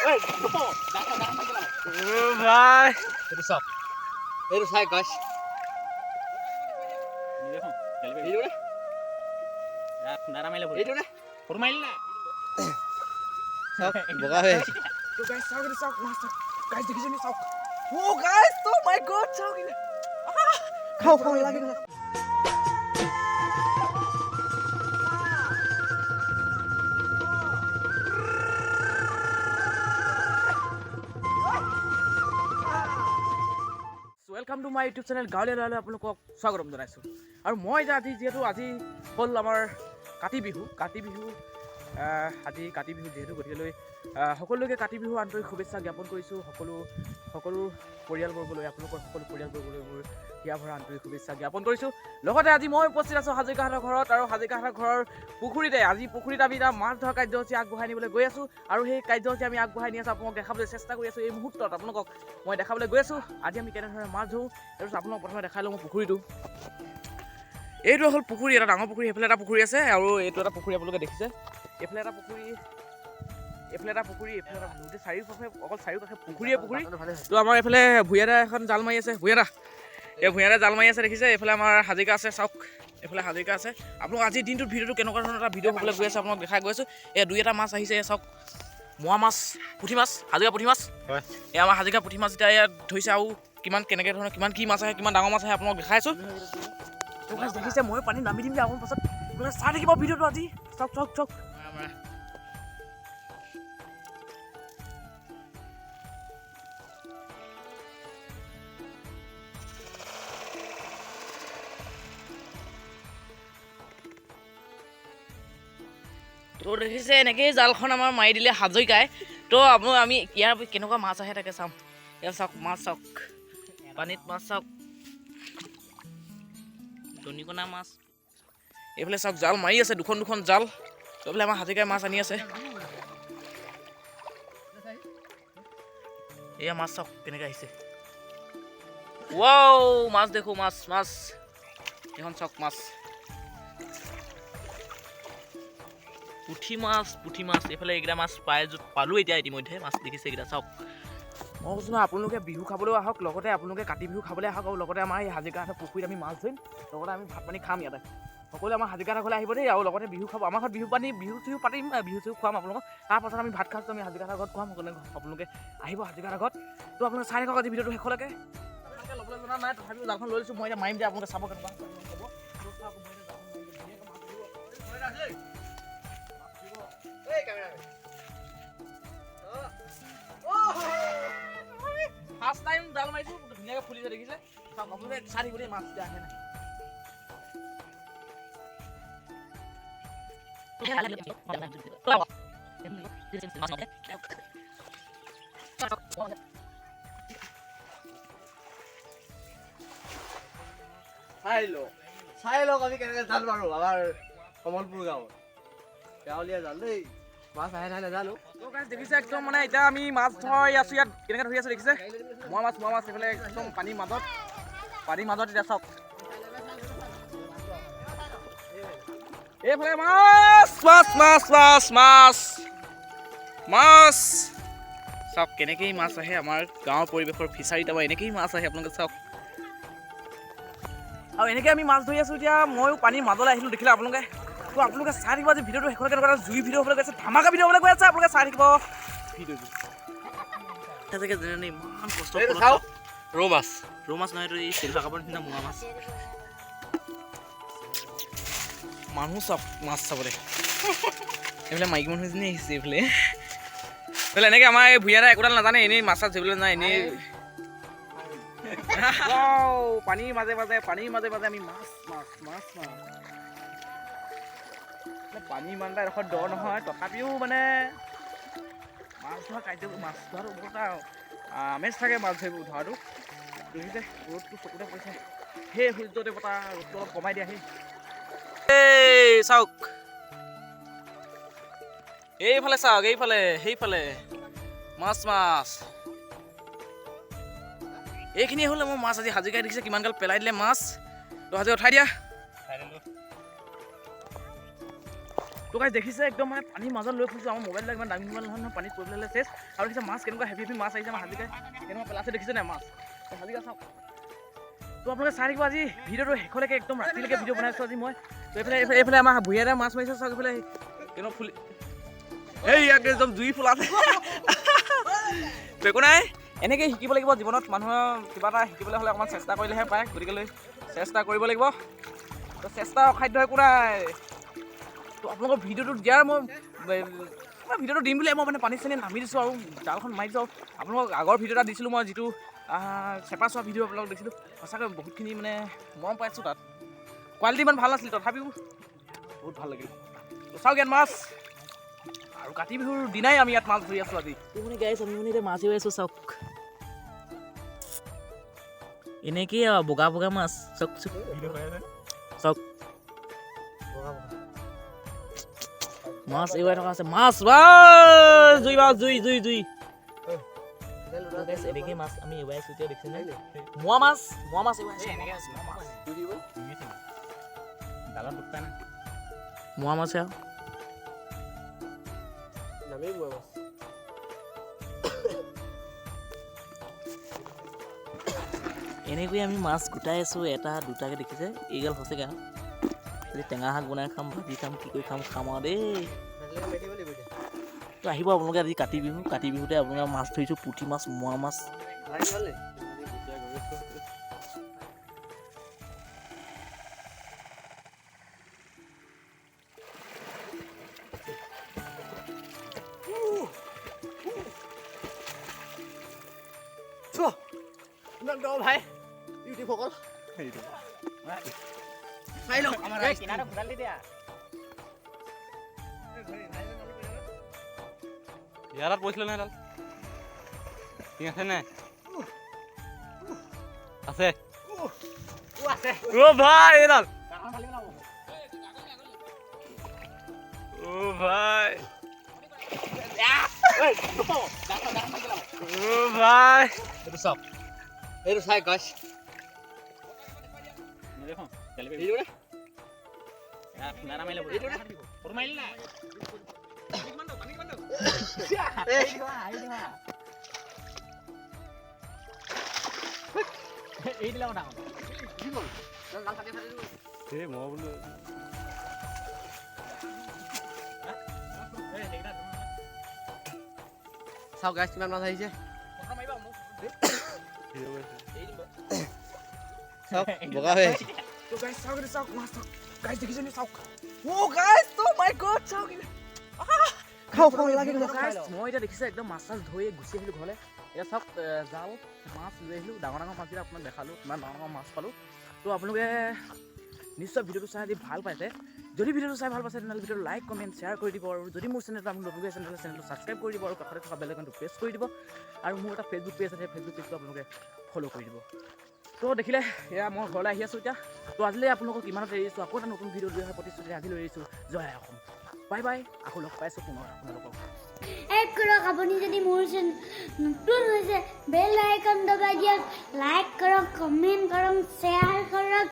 ভাই এইটো চাওক এইটো চাই গাছ বগা হৈ আছে খাও খাও লাগে welcome to my YouTube channel गाँवलीया लৰালৈ আপোনালোকক স্বাগতম জনাইছোঁ আৰু মই আজি যিহেতু আজি হ'ল আমাৰ কাতি বিহু আজি কাতি বিহু যিহেতু গতিকেলৈ সকলোকে কাতি বিহু আন্তৰিক শুভেচ্ছা জ্ঞাপন কৰিছোঁ সকলো পৰিয়ালবৰ্গলৈ আপোনালোকৰ সকলো পৰিয়ালবৰ্গলৈ মোৰ হিয়া ভৰা আন্তৰিক শুভেচ্ছা জ্ঞাপন কৰিছোঁ লগতে আজি মই উপস্থিত আছোঁ হাজৰিকাহঁতৰ ঘৰত আৰু হাজৰিকাহঁতৰ ঘৰৰ পুখুৰীতে আজি পুখুৰীত আমি এটা মাছ ধৰা কাৰ্যসূচী আগবঢ়াই নিবলৈ গৈ আছোঁ আৰু সেই কাৰ্যসূচী আমি আগবঢ়াই নি আছোঁ আপোনালোকক দেখাবলৈ চেষ্টা কৰি আছোঁ এই মুহূৰ্তত আপোনালোকক মই দেখাবলৈ গৈ আছোঁ আজি আমি কেনেধৰণে মাছ ধৰোঁ তাৰপিছত আপোনালোকক প্ৰথমে দেখাই লওঁ মই পুখুৰীটো এইটো হ'ল পুখুৰী এটা ডাঙৰ পুখুৰী এইফালে এটা পুখুৰী আছে আৰু এইটো এটা পুখুৰী আপোনালোকে দেখিছে এইফালে এটা পুখুৰী এইফালে এটা গোটেই চাৰিওকাষে অকল চাৰিওকাষে পুখুৰীয়ে পুখুৰী তো আমাৰ এইফালে ভূঞাদা এখন জাল মাৰি আছে ভূঞাদা জাল মাৰি আছে দেখিছে এইফালে আমাৰ হাজিকা আছে চাওক এইফালে হাজিকা আছে আপোনালোক আজিৰ দিনটোত ভিডিঅ'টো কেনেকুৱা ধৰণৰ এটা ভিডিঅ' হ'বলৈ গৈ আছে আপোনালোক দেখাই গৈ আছোঁ দুই এটা মাছ আহিছে চাওক মোৱা মাছ পুঠি মাছ হাজিকা পুঠি মাছ হয় আমাৰ হাজিকা পুঠি মাছ এতিয়া ইয়াত ধৰিছে আৰু কেনেকৈ ধৰণৰ কিমান কি মাছ আহে কিমান ডাঙৰ মাছ আহে আপোনালোক দেখাইছোঁ দেখিছে মই পানী নামি দিম যে আপোনাৰ পাছত চাই থাকিব ভিডিঅ'টো আজি চাওক তো দেখিছে এনেকেই জালখন আমাৰ মাৰি দিলে হাজৰিকাই তো আমি ইয়াৰ কেনেকুৱা মাছ আহে তাকে চাম ইয়াত চাওক মাছ চাওক পানীত মাছ চাওক দনিকণা মাছ এইফালে চাওক জাল মাৰি আছে দুখন জাল তো এইফালে আমাৰ হাজৰিকাই মাছ আনি আছে এয়া মাছ চাওক কেনেকৈ আহিছে ৱাও মাছ দেখো মাছ এখন চাওক মাছ পুঠি মাছ এইফালে এইকেইটা মাছ পালোঁ এতিয়া ইতিমধ্যে মাছ দেখিছে এইকেইটা চাওক মই কৈছোঁ নহয় আপোনালোকে বিহু খাবলৈও আহক লগতে আপোনালোকে কাতি বিহু খাবলৈ আহক আৰু লগতে আমাৰ এই হাজৰিকাহঁতৰ পুখুৰীত আমি মাছ ধৰিম লগতে আমি ভাত পানী খাম ইয়াতে সকলোৱে আমাৰ হাজৰিকাহঁতৰ ঘৰলৈ আহিব দেই আৰু লগতে বিহু খাব আমাৰ ঘৰত বিহু চিহু পাতিম বিহু চিহু খুৱাম আপোনালোকক তাৰপাছত আমি ভাত খাইছোঁ আমি হাজৰিকাহঁতৰ ঘৰত খুৱাম আপোনালোকে আহিব হাজৰিকাহঁতৰ ঘৰত তো আপোনালোকে চাই থাকক আজি ভিডিঅ'টো শেষলৈকে ল'বলৈ জনা নাই তথাপিও জালখন লৈ লৈছোঁ মই এতিয়া মাৰিম যে আপোনালোকে চাব কেনেকুৱা ফাৰ্ষ্ট টাইম জাল মাৰিছোঁ ধুনীয়াকৈ ফুলিছে দেখিছে আপোনালোকে চাই থাকিব দেই মাছ এতিয়া আহে নাই চাই লওক আমি কেনেকৈ জাল মাৰোঁ আমাৰ কমলপুৰ গাঁৱত গাঁৱলীয়া জাল দেই মাছ আহে নাজানো দেখিছে একদম মানে এতিয়া আমি মাছ ধৰি আছোঁ ইয়াত কেনেকৈ ধৰি আছোঁ দেখিছে মোৱা মাছ এইফালে একদম পানীৰ মাজত এতিয়া চাওক এইফালে মাছ চাওক কেনেকেই মাছ আহে আমাৰ গাঁৱৰ পৰিৱেশৰ ফিচাৰীত আমাৰ এনেকেই মাছ আহে আপোনালোকে চাওক আৰু এনেকৈ আমি মাছ ধৰি আছোঁ এতিয়া ময়ো পানীৰ মাজলৈ আহিলোঁ দেখিলে আপোনালোকে তো আপোনালোকে চাই থাকিব আজি ভিডিঅ'টো শেষলৈকে কেনেকুৱা এটা জুই ভিডিঅ' হ'বলৈ গৈ আছে ধামাকা ভিডিঅ' হ'বলৈ গৈ আছে আপোনালোকে চাই থাকিব ভিডিঅ'টো তাকে যেনে ইমান কষ্ট ৰৌ মাছ নহয় এইটো এই চিলভাৰ কাপৰ নিচিনা মোৱা মাছ মানুহ চাওক মাছ চাবলৈ এইফালে মাইকী মানুহ এজনী আহিছে এইফালে এনেকৈ আমাৰ এই ভূঞাদা একোডাল নাজানে এনেই মাছ ধৰিবলৈ নাই এনেই পানীৰ মাজে মাজে আমি মাছ পানী ইমান এটা এডোখৰ দ নহয় তথাপিও মানে মাছ ধৰাটো বহুত আমেজ থাকে মাছ ধৰাটো দেখিছে ৰ'দটো চকুতে পৰিছে সেই সূৰ্য দেৱতা ৰ'দটো অলপ কমাই দিয়া চাওক এইফালে চাওক সেইফালে মাছ এইখিনিয়ে হ'লে মোৰ মাছ আজি হাজিকাই দেখিছে কিমান গাল পেলাই দিলে মাছ তো হাজি উঠাই দিয়া তো গাইজ দেখিছে একদম মানে পানীৰ মাজত লৈ ফুৰিছোঁ আমাৰ মোবাইলবিলাক ইমান দামী মোবাইল নহয় পানীত পৰিবলৈ হ'লে চেছ আৰু দেখিছে মাছ কেনেকুৱা হেভি হেভি মাছ আহিছে আমাৰ হাজিকাই কেনেকুৱা পেলাইছে দেখিছে নাই মাছ হাজিকা চাওক তো আপোনালোকে চাই থাকিব আজি ভিডিঅ'টো শেষলৈকে একদম ৰাতিলৈকে ভিডিঅ' বনাইছোঁ আজি মই তো এইফালে আমাৰ ভূঞাৰে মাছ মাৰিছে চাওক এইফালে কেনেকুৱা ফুলি এই ইয়াকে একদম জুই ফুলাছে তো একো নাই এনেকৈ শিকিব লাগিব জীৱনত মানুহৰ কিবা এটা শিকিবলৈ হ'লে অকণমান চেষ্টা কৰিলেহে পায় গতিকেলৈ চেষ্টা কৰিব লাগিব তো চেষ্টা অসাধ্য একো নাই তো আপোনালোকৰ ভিডিঅ'টো দিয়াৰ মই ভিডিঅ'টো দিম বুলি মই মানে পানী চানী নামি দিছোঁ আৰু জালখন মাৰি দিছোঁ আপোনালোকক আগৰ ভিডিঅ' এটা দিছিলোঁ মই যিটো চেপা চোৱা ভিডিঅ' আপোনালোকক দিছিলোঁ সঁচাকৈ বহুতখিনি মানে মৰম পাইছোঁ তাত কোৱালিটি ইমান ভাল নাছিল তথাপিও বহুত ভাল লাগিল তো চাওক ইয়াত মাছ আৰু কাতি বিহুৰ দিনাই আমি ইয়াত মাছ ধৰি আছোঁ আজি মানে গাইছ আমি মানে এতিয়া মাছ ধৰি আছোঁ চাওক এনেকেই বগা বগা মাছ চাওক চাওক মাছ এৱাই থকা আছে মাছ জুই মাছ জুই জুই জুই এনেকৈ মাছ আমি এৱাই আছোঁ এতিয়া দেখিছে নাই মোৱা মাছ এৱাই আছোঁ মোৱা মাছ আৰু এনেকৈ আমি মাছ গোটাই আছোঁ এটা দুটাকৈ দেখিছে এইগাল হৈছেগৈ আৰু যদি টেঙা শাক বনাই খাম ভাজি খাম কি কৰি খাম আৰু দেই তো আহিব আপোনালোকে আজি কাতি বিহুতে আপোনালোকে মাছ ধৰিছোঁ পুঠি মাছ মোৱা মাছ ভাই ইউটিউবসকল চাই লওক আমাৰ কিনাৰটো ফুটাল দি দিয়া ইয়াত পৰিছিলে নহয় এডাল ঠিক আছে নাই আছে ভাই এডাল ভাই ভাই এইটো চাওক এইটো চাই গাছ দেখোন এইটো নে নাৰা মাৰিলে এইটো নে ফটো মাৰিলে না এই দিলা কথা কি বল লাল কাটি ফাটি দিও এ মই বলো চাও গাছ কিমান মাছ আহিছে ফটো মাৰিবা মোক চাওক বগা হৈ আহিছে তো গাইস চাওক মাছ গাইস দেখিছেনে চাওক ও গাইস ও মাই গড চাওক খাও লাগে গাইস মই এটা দেখিছে একদম মাছ ধৰি গুচি আহিলো ঘৰলে এটা চাওক জাল মাছ লৈ আহিলো ডাঙৰ মাছকেইটা আপোনাক দেখালো কিমান ডাঙৰ মাছ পালো তো আপোনালোকে নিশ্চয় ভিডিঅ'টো চাই যদি ভাল পাইছে যদি ভিডিঅ'টো চাই ভাল পাইছে তেনেহ'লে ভিডিঅ'টো লাইক কমেণ্ট শ্বেয়াৰ কৰি দিব আৰু যদি মোৰ চেনেলটো আপুনি নতুনকৈ আছে তেনেহ'লে চেনেলটো ছাবস্ক্ৰাইব কৰি দিব আৰু কাষতে থকা বেল আইকনটো প্ৰেছ কৰি দিব আৰু মোৰ এটা ফেচবুক পেজ আছে ফেচবুক পেজটো আপোনালোকে ফ'ল' কৰি দিব তো দেখিলে এয়া মই ঘৰলৈ আহি আছোঁ এতিয়া তো আজিলৈ আপোনালোকক ইমানত এৰিছোঁ আকৌ এটা নতুন ভিডিঅ' লৈ অহাৰ প্ৰতিশ্ৰুতি আজিলৈ এৰিছোঁ জয় অসম বাই বাই আকৌ লগ পাইছোঁ পুনৰ আপোনালোকক এক কৰক আপুনি যদি মোৰ নতুন হৈছে বেল আইকন দবাই দিয়ক লাইক কৰক কমেণ্ট কৰক শ্বেয়াৰ কৰক